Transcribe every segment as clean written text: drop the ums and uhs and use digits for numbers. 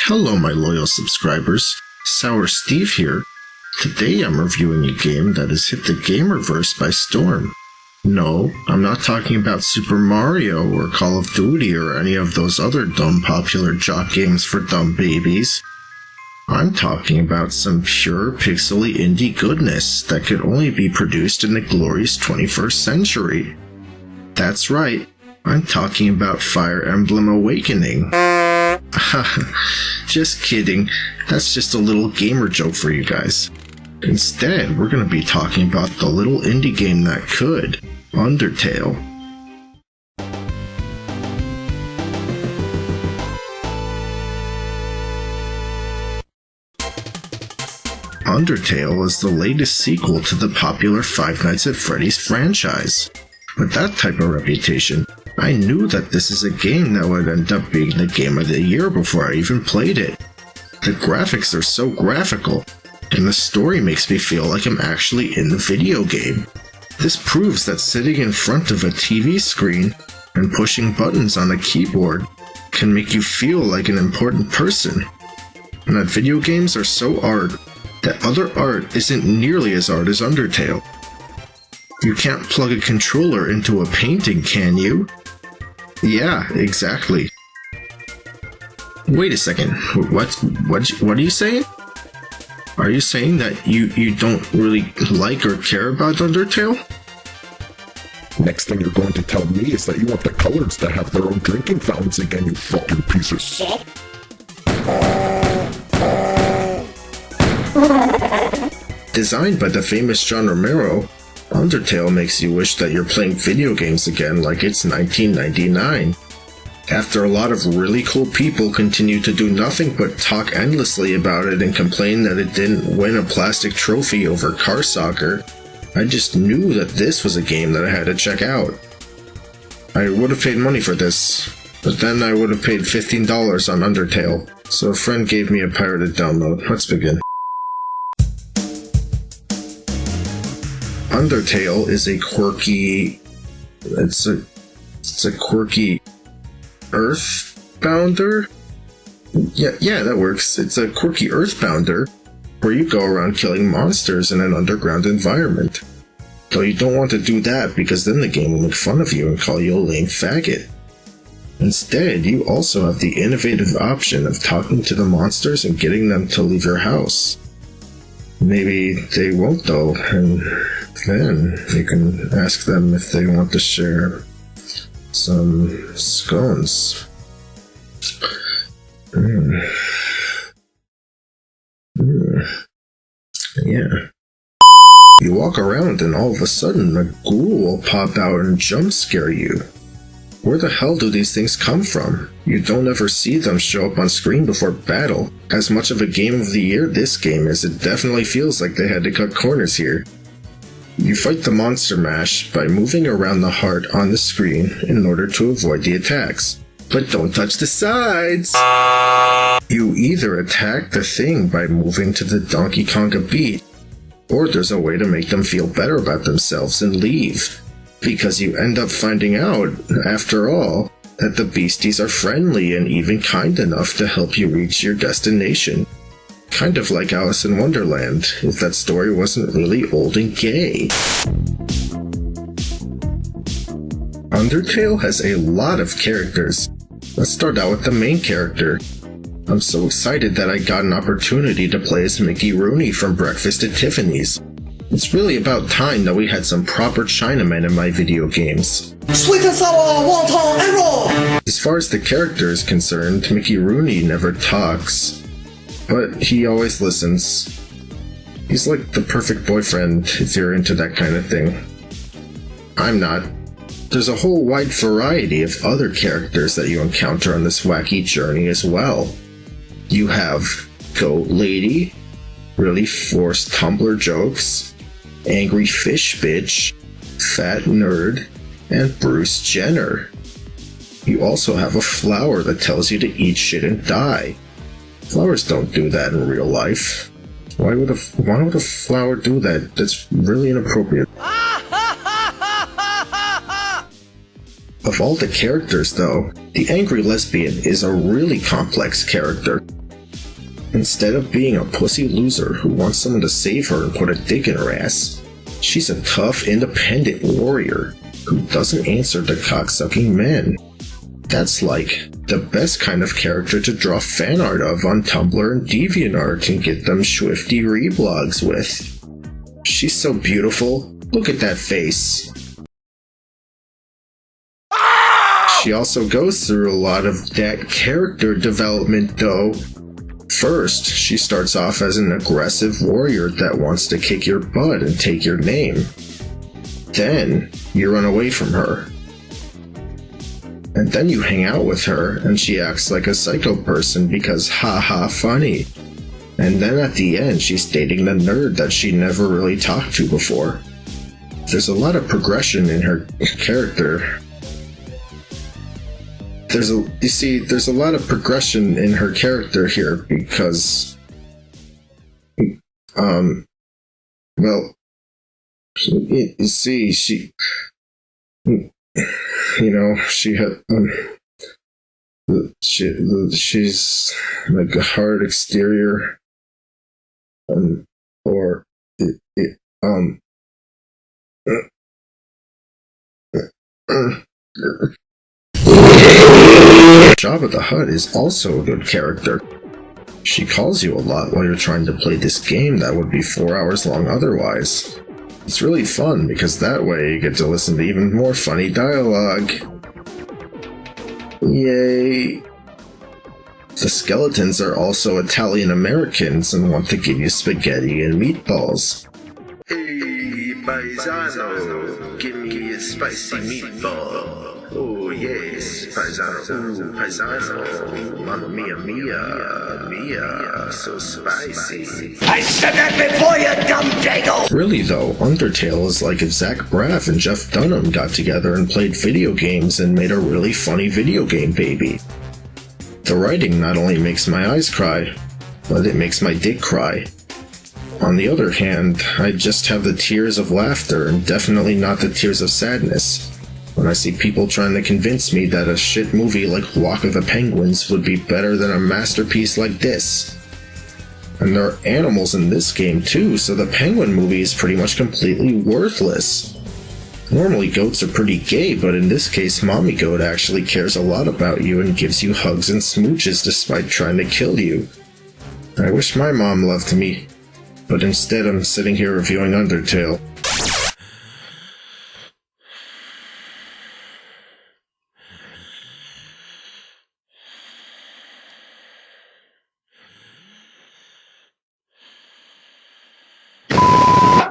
Hello my loyal subscribers, Sour Steve here. Today I'm reviewing a game that has hit the gamerverse by storm. No, I'm not talking about Super Mario or Call of Duty or any of those other dumb popular jock games for dumb babies. I'm talking about some pure pixely indie goodness that could only be produced in the glorious 21st century. That's right, I'm talking about Fire Emblem Awakening. Just kidding, that's just a little gamer joke for you guys. Instead, we're going to be talking about the little indie game that could, Undertale. Undertale is the latest sequel to the popular Five Nights at Freddy's franchise. With that type of reputation, I knew that this is a game that would end up being the game of the year before I even played it. The graphics are so graphical, and the story makes me feel like I'm actually in the video game. This proves that sitting in front of a TV screen and pushing buttons on a keyboard can make you feel like an important person, and that video games are so art that other art isn't nearly as art as Undertale. You can't plug a controller into a painting, can you? Yeah, exactly. Wait a second, what are you saying? Are you saying that you don't really like or care about Undertale? Next thing you're going to tell me is that you want the colors to have their own drinking fountains again, you fucking piece of shit. Designed by the famous John Romero, Undertale makes you wish that you're playing video games again like it's 1999. After a lot of really cool people continue to do nothing but talk endlessly about it and complain that it didn't win a plastic trophy over car soccer, I just knew that this was a game that I had to check out. I would have paid money for this, but then I would have paid $15 on Undertale, so a friend gave me a pirated download. Let's begin. Undertale is a quirky... It's a quirky Earthbounder? Yeah, that works. It's a quirky Earthbounder where you go around killing monsters in an underground environment. Though you don't want to do that because then the game will make fun of you and call you a lame faggot. Instead, you also have the innovative option of talking to the monsters and getting them to leave your house. Maybe they won't though, and then you can ask them if they want to share some scones. Yeah. You walk around and all of a sudden a ghoul will pop out and jump scare you. Where the hell do these things come from? You don't ever see them show up on screen before battle. As much of a game of the year this game is, it definitely feels like they had to cut corners here. You fight the monster mash by moving around the heart on the screen in order to avoid the attacks. But don't touch the sides! You either attack the thing by moving to the Donkey Konga beat, or there's a way to make them feel better about themselves and leave. Because you end up finding out, after all, that the beasties are friendly and even kind enough to help you reach your destination. Kind of like Alice in Wonderland, if that story wasn't really old and gay. Undertale has a lot of characters. Let's start out with the main character. I'm so excited that I got an opportunity to play as Mickey Rooney from Breakfast at Tiffany's. It's really about time that we had some proper Chinamen in my video games. Sweet and sour, wonton and roll! As far as the character is concerned, Mickey Rooney never talks, but he always listens. He's like the perfect boyfriend if you're into that kind of thing. I'm not. There's a whole wide variety of other characters that you encounter on this wacky journey as well. You have Goat Lady, really forced Tumblr jokes, Angry Fish Bitch, Fat Nerd, and Bruce Jenner. You also have a flower that tells you to eat shit and die. Flowers don't do that in real life. Why would a flower do that? That's really inappropriate. Of all the characters, though, the angry lesbian is a really complex character. Instead of being a pussy loser who wants someone to save her and put a dick in her ass, she's a tough, independent warrior who doesn't answer to cocksucking men. That's like the best kind of character to draw fan art of on Tumblr and DeviantArt and get them swifty reblogs with. She's so beautiful. Look at that face. She also goes through a lot of that character development though. First, she starts off as an aggressive warrior that wants to kick your butt and take your name. Then, you run away from her. And then you hang out with her and she acts like a psycho person because haha funny. And then at the end, she's dating the nerd that she never really talked to before. There's a lot of progression in her character. There's a lot of progression in her character here because, well, you see, she had, she's like a hard exterior, Jabba the Hutt is also a good character. She calls you a lot while you're trying to play this game that would be 4 hours long otherwise. It's really fun because that way you get to listen to even more funny dialogue. Yay! The skeletons are also Italian Americans and want to give you spaghetti and meatballs. Hey, paisano, give me a spicy meatball. Oh yes, paisano, ooh, paisano, mamma mia, mia, so spicy. I said that before, you dumb dago! Really though, Undertale is like if Zach Braff and Jeff Dunham got together and played video games and made a really funny video game baby. The writing not only makes my eyes cry, but it makes my dick cry. On the other hand, I just have the tears of laughter and definitely not the tears of sadness when I see people trying to convince me that a shit movie like Walk of the Penguins would be better than a masterpiece like this. And there are animals in this game too, so the penguin movie is pretty much completely worthless. Normally goats are pretty gay, but in this case mommy goat actually cares a lot about you and gives you hugs and smooches despite trying to kill you. I wish my mom loved me, but instead I'm sitting here reviewing Undertale.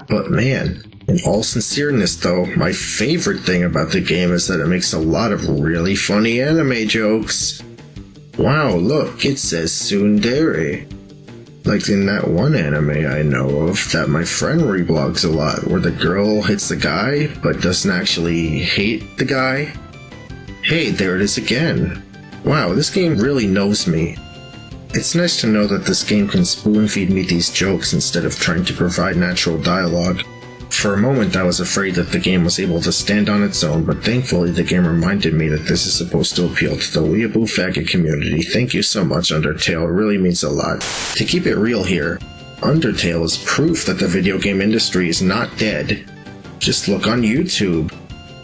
But man, in all sincereness though, my favorite thing about the game is that it makes a lot of really funny anime jokes. Wow, look, it says tsundere. Like in that one anime I know of that my friend reblogs a lot, where the girl hits the guy, but doesn't actually hate the guy. Hey, there it is again. Wow, this game really knows me. It's nice to know that this game can spoon-feed me these jokes instead of trying to provide natural dialogue. For a moment I was afraid that the game was able to stand on its own, but thankfully the game reminded me that this is supposed to appeal to the weeaboo faggot community. Thank you so much, Undertale, it really means a lot. To keep it real here, Undertale is proof that the video game industry is not dead. Just look on YouTube.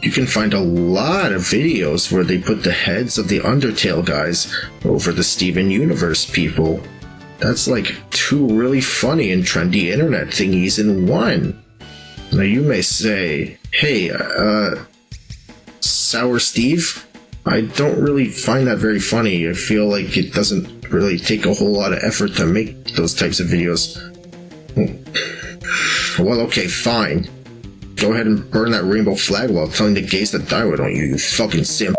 You can find a lot of videos where they put the heads of the Undertale guys over the Steven Universe people. That's like two really funny and trendy internet thingies in one. Now you may say, hey, Sour Steve? I don't really find that very funny. I feel like it doesn't really take a whole lot of effort to make those types of videos. Well, okay, fine. Go ahead and burn that rainbow flag while telling the gays to die, why don't you, you fucking simp.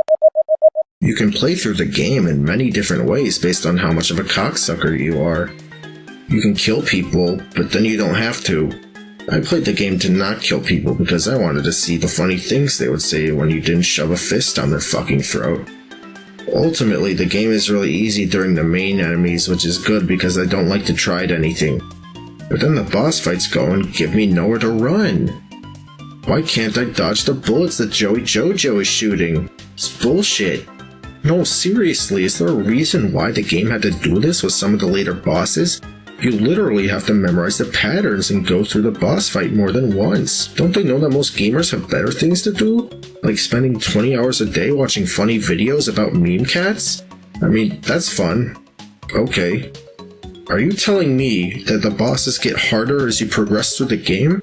You can play through the game in many different ways based on how much of a cocksucker you are. You can kill people, but then you don't have to. I played the game to not kill people because I wanted to see the funny things they would say when you didn't shove a fist down their fucking throat. Ultimately, the game is really easy during the main enemies, which is good because I don't like to try at anything. But then the boss fights go and give me nowhere to run. Why can't I dodge the bullets that Joey Jojo is shooting? It's bullshit. No, seriously, is there a reason why the game had to do this with some of the later bosses? You literally have to memorize the patterns and go through the boss fight more than once. Don't they know that most gamers have better things to do? Like spending 20 hours a day watching funny videos about meme cats? I mean, that's fun. Okay. Are you telling me that the bosses get harder as you progress through the game?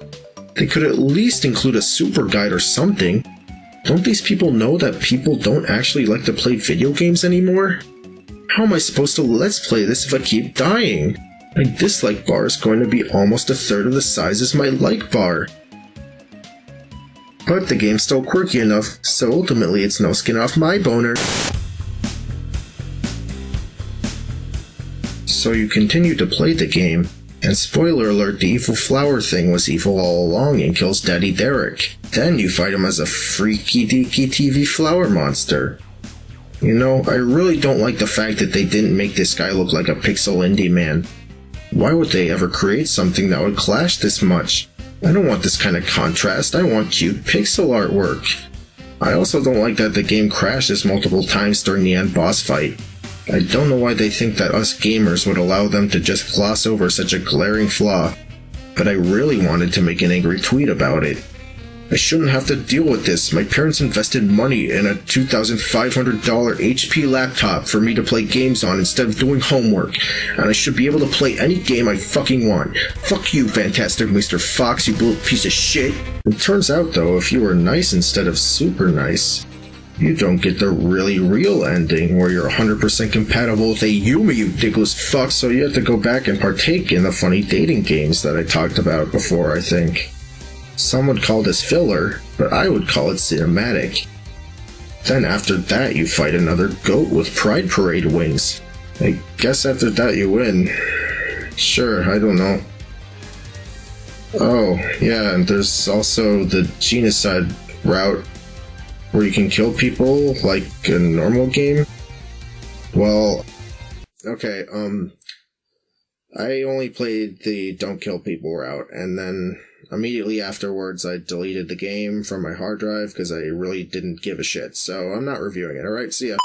They could at least include a super guide or something. Don't these people know that people don't actually like to play video games anymore? How am I supposed to let's play this if I keep dying? My dislike bar is going to be almost a third of the size as my like bar. But the game's still quirky enough, so ultimately it's no skin off my boner. So you continue to play the game, and spoiler alert, the evil flower thing was evil all along and kills Daddy Derek. Then you fight him as a freaky deaky TV flower monster. You know, I really don't like the fact that they didn't make this guy look like a pixel indie man. Why would they ever create something that would clash this much? I don't want this kind of contrast, I want cute pixel artwork. I also don't like that the game crashes multiple times during the end boss fight. I don't know why they think that us gamers would allow them to just gloss over such a glaring flaw, but I really wanted to make an angry tweet about it. I shouldn't have to deal with this. My parents invested money in a $2,500 HP laptop for me to play games on instead of doing homework, and I should be able to play any game I fucking want. Fuck you, Fantastic Mr. Fox, you little piece of shit. It turns out though, if you were nice instead of super nice, you don't get the really real ending where you're 100% compatible with a Yumi, you dickless fuck, so you have to go back and partake in the funny dating games that I talked about before, I think. Some would call this filler, but I would call it cinematic. Then after that you fight another goat with Pride Parade wings. I guess after that you win. Sure, I don't know. Oh, yeah, and there's also the genocide route, where you can kill people like a normal game. Well, okay, I only played the don't kill people route, and then immediately afterwards I deleted the game from my hard drive because I really didn't give a shit, so I'm not reviewing it, alright? See ya.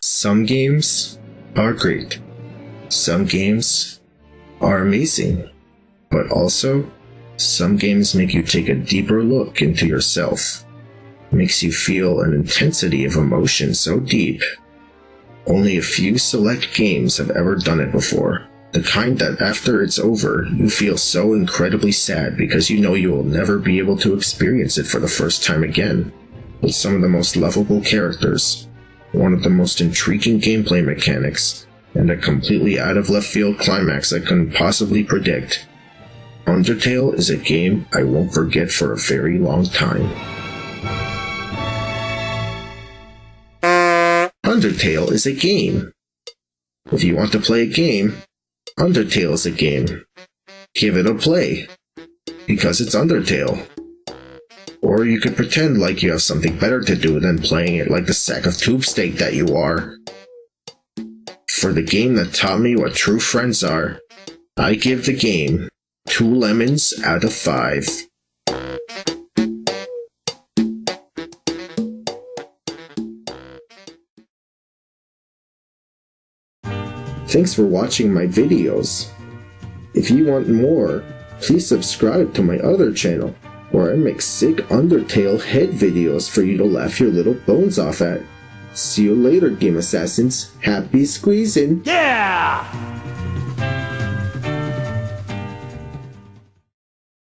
Some games are great. Some games are amazing. But also, some games make you take a deeper look into yourself. Makes you feel an intensity of emotion so deep. Only a few select games have ever done it before. The kind that after it's over, you feel so incredibly sad because you know you will never be able to experience it for the first time again. With some of the most lovable characters, one of the most intriguing gameplay mechanics, and a completely out of left field climax I couldn't possibly predict. Undertale is a game I won't forget for a very long time. Undertale is a game. If you want to play a game, Undertale is a game. Give it a play. Because it's Undertale. Or you could pretend like you have something better to do than playing it like the sack of tube steak that you are. For the game that taught me what true friends are, I give the game 2 lemons out of 5. Thanks for watching my videos. If you want more, please subscribe to my other channel, where I make sick Undertale head videos for you to laugh your little bones off at. See you later, Game Assassins. Happy squeezing! Yeah!